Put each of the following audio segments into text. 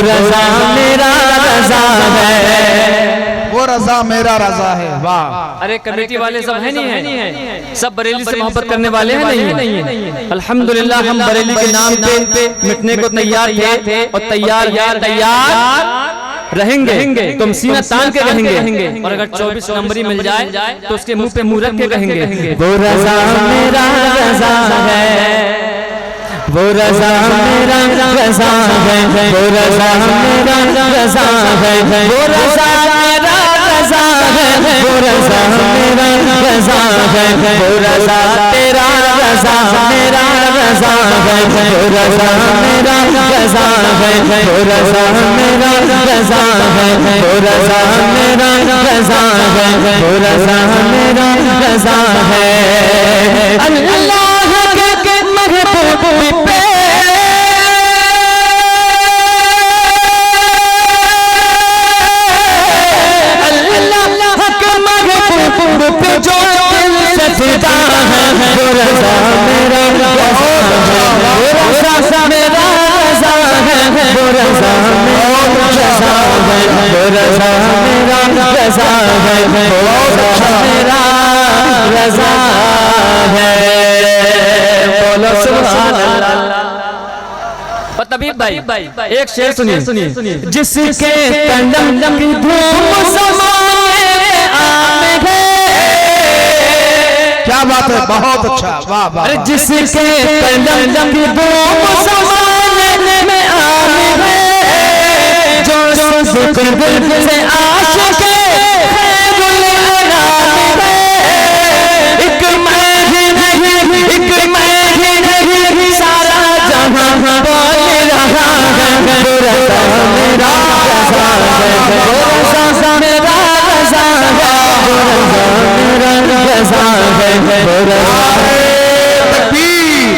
रज़ा मेरा रज़ा है, वो रज़ा मेरा रज़ा है। वाह। अरे कमेटी वाले सब है नहीं है, सब बरेली से मोहब्बत करने वाले हैं नहीं है। अल्हम्दुलिल्लाह हम बरेली के नाम पे मिटने को तैयार थे और तैयार रहेंगे, तुम सीना तान के रहेंगे। और अगर 24 नंबरी मिल जाए तो उसके मुंह पे मुंह रख के कहेंगे वो रज़ा मेरा रज़ा है, वो रज़ा मेरा रज़ा है, वो रज़ा मेरा रज़ा है, वो रज़ा मेरा रज़ा है, वो रज़ा मेरा रज़ा है, वो रज़ा तेरा रज़ा मेरा रज़ा है, वो रज़ा मेरा रज़ा है, वो रज़ा मेरा रज़ा है, वो रज़ा मेरा रज़ा है, वो रज़ा मेरा रज़ा है। अल्लाह के महबूब पे पे जो दिल से फिदा है, वो रज़ा मेरा रज़ा है, वो रज़ा मेरा रज़ा है, वो रज़ा मेरा रज़ा है, वो रज़ा मेरा रज़ा है, वो रज़ा मेरा रज़ा है। बोलो सुभान अल्लाह। और तबीब भाई एक शेर सुनिए, जिसके कलम की धूम समाए आमे है। क्या बात है, बहुत अच्छा। वाह वाह। अरे जिसके कलम की धूम समाने में आमे है, जो जिक्र दिल से आशिक है, एक मैं ही नहीं सारा जहां बोल रहा है, वो रज़ा मेरा रज़ा है, वो रज़ा मेरा रज़ा है, वो रज़ा मेरा रज़ा है, वो रज़ा। तकबीर,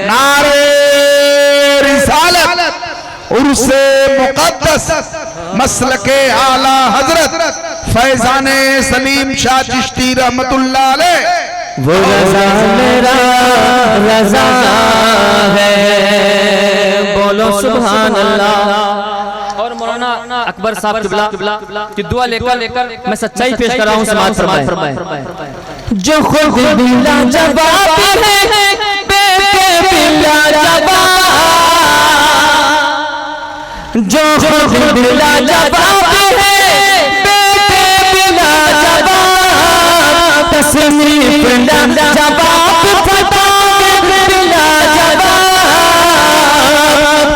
नारे रिसालत, उर्से मुक़द्दस, मसलके आला हजरत फैजाने सलीम शाह चिश्ती रहमतुल्लाह अलैह। वो रज़ा मेरा रज़ा है। बोलो सुभान अल्लाह। और मौलाना अकबर साहब किबला की दुआ लेकर मैं सच्चाई पेश कर रहा हूँ। समाज फरमाए जो खुद बिला जवाब है, बेटे बिला जवाब, जो खुद बिला जवाब है, बेटे बिला जवाब, तस्मीर बिला जवाब, फटा बिला जवाब,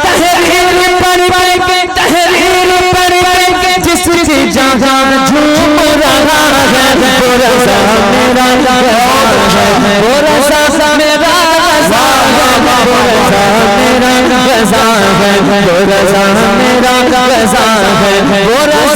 तहरीर पर के जिसकी जहां झूम रहा है, वो रज़ा मेरा रज़ा है, वो रज़ा मेरा रज़ा है, वो रज़ा मेरा रज़ा है, वो रज़ा मेरा रज़ा है, वो रज़ा